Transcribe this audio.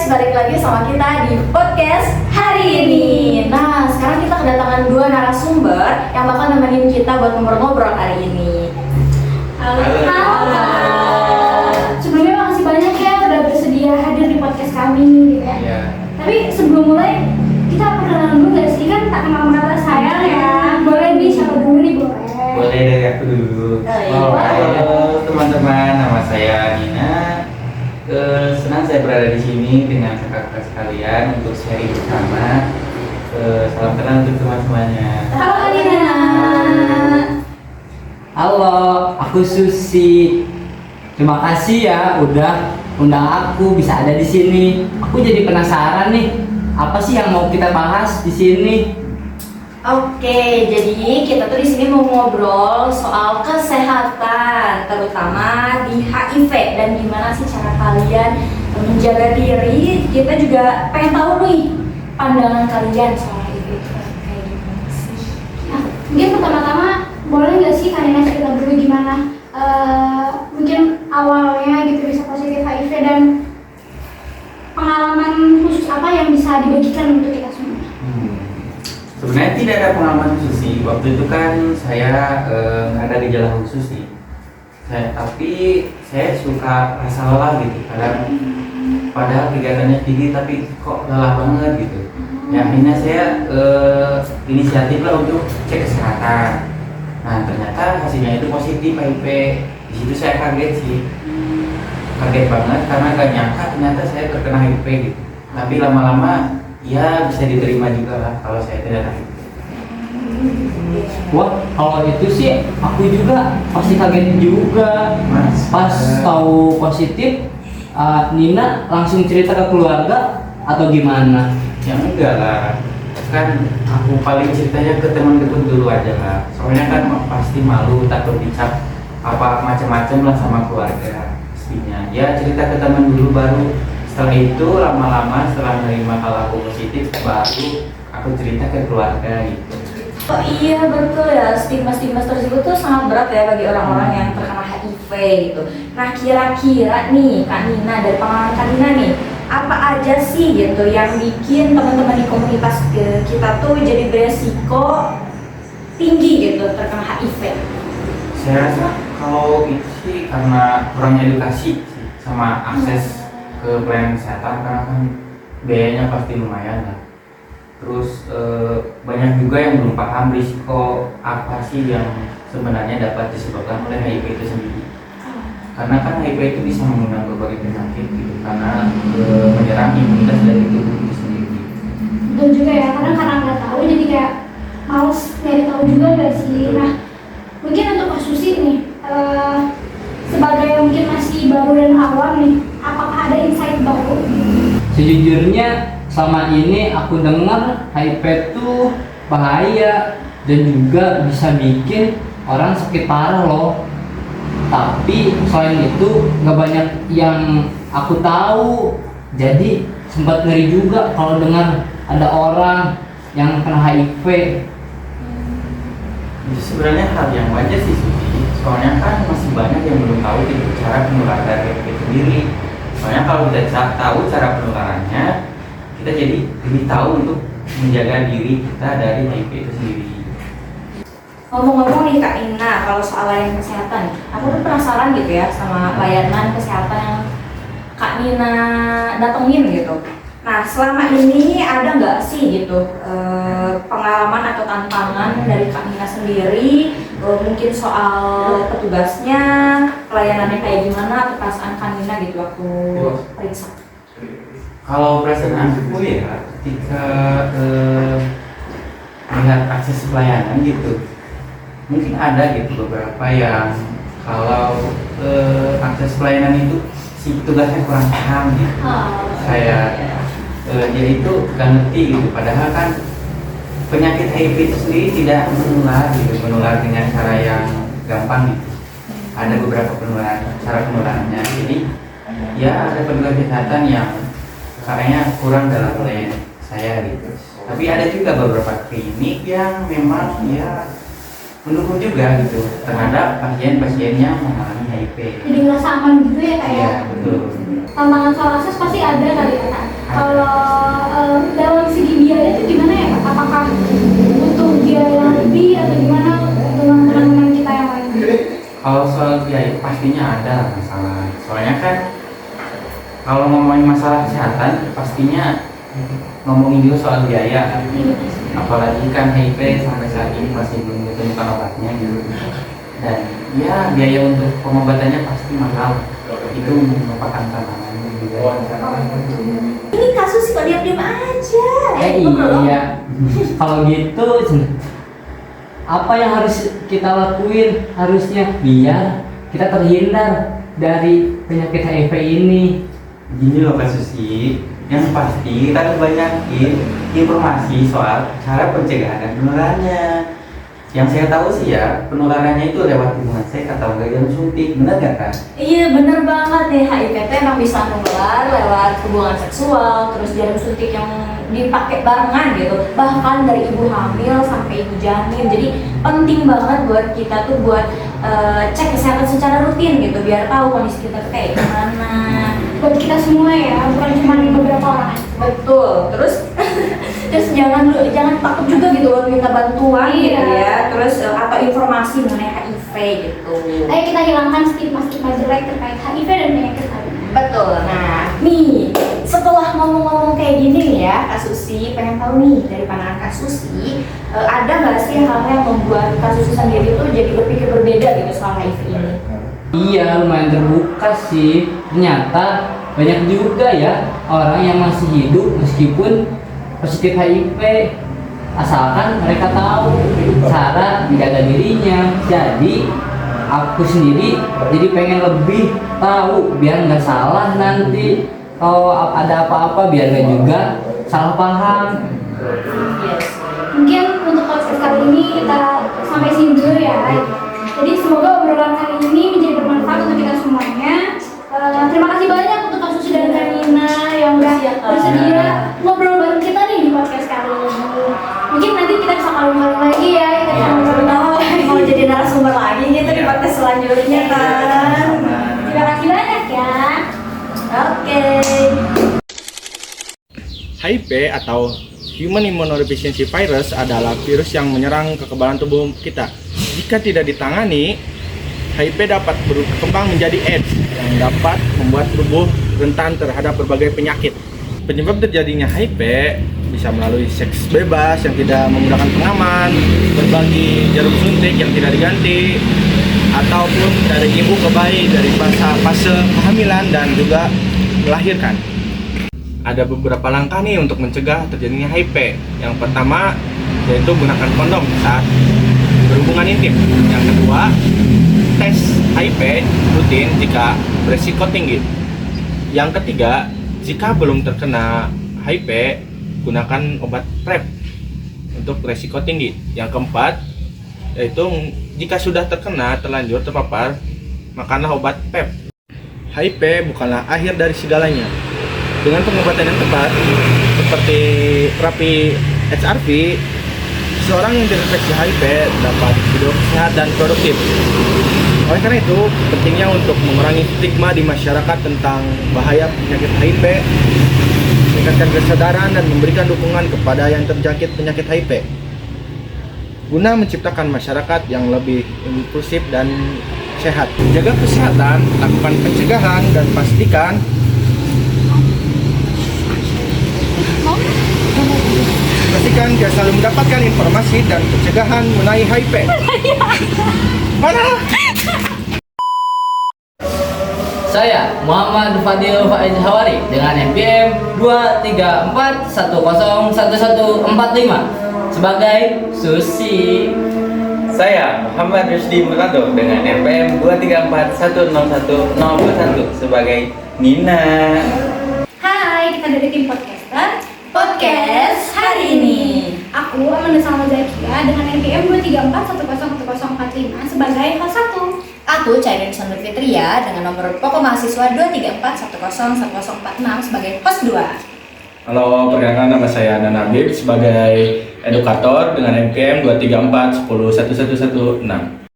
balik lagi sama kita di podcast hari ini. Nah, sekarang kita kedatangan dua narasumber yang bakal nemenin kita buat ngobrol-ngobrol hari ini. Halo. Sebelumnya makasih banyak ya udah bersedia hadir di podcast kami gitu ya. Iya. Tapi sebelum mulai, kita perkenalan dulu nggak sih? Kan tak kenal maka tak sayang ya. Boleh nih, siapa dulu nih boleh. Boleh dari aku dulu. Iya. Halo teman-teman, nama saya Nina. Senang saya berada di sini dengan kakak-kakak sekalian untuk sharing bersama. Salam kenal untuk teman-temannya. Halo Alina. Halo, aku Susi. Terima kasih ya udah undang aku bisa ada di sini. Aku jadi penasaran nih, apa sih yang mau kita bahas di sini? Oke, jadi kita tuh di sini mau ngobrol soal kesehatan, terutama di HIV dan gimana sih cara kalian menjaga diri. Kita juga pengen tahu nih pandangan kalian soal HIV itu kayak gimana sih? Nah, mungkin pertama-tama boleh nggak sih kalian cerita dulu gimana mungkin awalnya gitu bisa positif HIV dan pengalaman khusus apa yang bisa dibagikan untuk kita semua? Sebenarnya tidak ada pengalaman khusus sih. Waktu itu kan saya nggak ada gejala khusus sih. Tapi saya suka rasa lelah gitu. Kadang padahal kegiatannya tinggi tapi kok lelah banget gitu. Ya akhirnya saya inisiatif lah untuk cek kesehatan. Nah ternyata hasilnya itu positif HIV. Di situ saya kaget sih, kaget banget karena gak nyangka ternyata saya terkena HIV gitu. Tapi lama-lama ya bisa diterima juga lah kalau saya tidak HIV. Wah, kalau itu sih aku juga pasti kaget juga. Mas, Pas tahu positif, Nina langsung cerita ke keluarga atau gimana? ya enggak lah, kan aku paling ceritanya ke teman dekat dulu aja lah. Soalnya kan pasti malu, takut dicap apa macam-macam lah sama keluarga pastinya. Ya cerita ke teman dulu, baru setelah itu lama-lama setelah menerima kalau aku positif baru aku cerita ke keluarga gitu. Oh iya betul ya, stigma-stigma tersebut tuh sangat berat ya bagi orang-orang yang terkena HIV gitu. Nah kira-kira nih Kak Nina, dari pengalaman Kak Nina nih, apa aja sih gitu yang bikin teman-teman di komunitas kita tuh jadi beresiko tinggi gitu terkena HIV? Saya rasa kalau itu sih karena kurangnya edukasi sih, sama akses ke pelayanan kesehatan karena kan biayanya pasti lumayan lah. Terus banyak juga yang belum paham risiko apa sih yang sebenarnya dapat disebabkan oleh HIV itu sendiri. Karena kan HIV itu bisa mengundang berbagai penyakit gitu, karena menyerang imunitas dari tubuh itu sendiri. Betul juga ya, karena nggak tahu jadi kayak males nyari tahu juga nggak sih. Nah, mungkin untuk Kak Susi nih, sebagai yang mungkin masih baru dan awam nih, apakah ada insight baru? Sejujurnya selama ini aku dengar HIV itu bahaya dan juga bisa bikin orang sakit parah loh. Tapi selain itu nggak banyak yang aku tahu. Jadi sempat ngeri juga kalau dengar ada orang yang kena HIV. Sebenarnya hal yang wajar sih Suci, soalnya kan masih banyak yang belum tahu gitu cara penularan dari HIV itu sendiri. Soalnya kalau kita tahu cara penularannya, kita jadi lebih tahu untuk menjaga diri kita dari HIV itu sendiri. Ngomong-ngomong nih Kak Nina, kalau soal layanan kesehatan, aku tuh penasaran gitu ya sama layanan kesehatan yang Kak Nina datengin gitu. Nah selama ini ada nggak sih gitu pengalaman atau tantangan dari Kak Nina sendiri, mungkin soal petugasnya, pelayanannya kayak gimana, atau perasaan Kak Nina gitu waktu periksa? Kalau perasaan aku ya ketika melihat akses pelayanan gitu, mungkin ada gitu beberapa yang kalau akses pelayanan itu si petugasnya kurang paham gitu. Kayak dia itu gak ngerti gitu, padahal kan penyakit HIV itu sendiri tidak menular gitu, menular dengan cara yang gampang gitu. Ada beberapa cara penularannya. Jadi ya ada petugas kesehatan yang kayaknya kurang dalam pelayanan saya gitu. Tapi ada juga beberapa klinik yang memang ya mendukung juga gitu terhadap pasien-pasien yang mengalami HIV. Jadi ngerasa aman gitu ya Kak ya? Iya betul. Tantangan soal akses pasti ada kali ya Kak? soal biaya pastinya ada masalah. Soalnya kan kalau ngomongin masalah kesehatan pastinya ngomongin juga soal biaya. Apalagi kan HIV sampai saat ini masih belum ditemukan obatnya gitu. Dan ya biaya untuk pengobatannya pasti mahal. Itu merupakan tantangan juga. Ini kasus kok diam-diam aja. Iya. Kalau gitu, apa yang harus kita lakuin harusnya biar kita terhindar dari penyakit HIV ini? Gini loh Kak Susi, yang pasti kita harus banyakin informasi soal cara pencegahan dan penularannya. Yang saya tahu sih ya, penularannya itu lewat hubungan seks atau enggak jarum suntik, benar nggak Kak? Iya bener banget nih, HIV itu emang bisa menular lewat hubungan seksual, terus jarum suntik yang dipakai barengan gitu, bahkan dari ibu hamil sampai ibu janin. Jadi penting banget buat kita tuh buat cek kesehatan secara rutin gitu, biar tahu kondisi kita tuh kayak gimana. Buat kita semua ya, bukan cuma beberapa orang aja. Betul, terus jangan takut juga gitu buat minta bantuan gitu ya, terus atau informasi mengenai HIV gitu. Ayo kita hilangkan stigma-stigma jelek terkait HIV dan penyakit HIV. Betul. Nah, nih setelah ngomong-ngomong kayak gini nih ya, Kak Susi, pengen tahu nih dari pandangan Kak Susi, ada nggak sih hal-hal yang membuat Kak Susi sendiri tuh jadi berpikir berbeda gitu soal HIV ini? Iya, lumayan terbuka sih. Ternyata banyak juga ya orang yang masih hidup meskipun positif HIV, asalkan mereka tahu cara menjaga dirinya. Jadi aku sendiri jadi pengen lebih tahu biar nggak salah nanti kalau ada apa-apa, biar nggak juga salah paham. Mungkin untuk podcast kali ini kita sampai sini dulu ya. Jadi semoga obrolan kali ini menjadi bermanfaat untuk kita semuanya. Terima kasih banyak untuk Kak Susi dan Kak Nina yang udah bersedia ngobrol bareng kita nih di podcast kali ini. Mungkin nanti kita bisa kali-kali lagi ya. Mau jadi narasumber lagi gitu di podcast selanjutnya kan. Terima kasih banyak ya. Oke. HIV atau Human Immunodeficiency Virus adalah virus yang menyerang kekebalan tubuh kita. Jika tidak ditangani, HIV dapat berkembang menjadi AIDS yang dapat membuat tubuh rentan terhadap berbagai penyakit. Penyebab terjadinya HIV bisa melalui seks bebas yang tidak menggunakan pengaman, berbagi jarum suntik yang tidak diganti, ataupun dari ibu ke bayi dari fase kehamilan dan juga melahirkan. Ada beberapa langkah nih untuk mencegah terjadinya HIV. Yang pertama yaitu gunakan kondom saat berhubungan intim. Yang kedua, tes HIV rutin jika beresiko tinggi. Yang ketiga, jika belum terkena HIV, gunakan obat PrEP untuk beresiko tinggi. Yang keempat, yaitu jika sudah terlanjur terpapar, makanlah obat PrEP. HIV bukanlah akhir dari segalanya. Dengan pengobatan yang tepat, seperti terapi HRV, seorang yang terinfeksi HIV dapat hidup sehat dan produktif. Oleh karena itu, pentingnya untuk mengurangi stigma di masyarakat tentang bahaya penyakit HIV, meningkatkan kesadaran dan memberikan dukungan kepada yang terjangkit penyakit HIV, guna menciptakan masyarakat yang lebih inklusif dan sehat. Jaga kesehatan, lakukan pencegahan, dan pastikan kita selalu mendapatkan informasi dan pencegahan mengenai HIV. Mana? Saya Muhammad Fadil Faiz Hawari dengan NPM 234101145 sebagai Susi. Saya Muhammad Rusdi Murado dengan NPM 234100121 sebagai Nina. Hai, kita dari tim podcaster Podcast hari ini. Aku Amanda Salma Zakia dengan NPM 234101045 sebagai host 1. Aku Cairin Sandra Fitria dengan nomor pokok mahasiswa 234101046 sebagai host 2. Halo, perkenalkan nama saya Nana Habib sebagai edukator dengan NPM 234101116.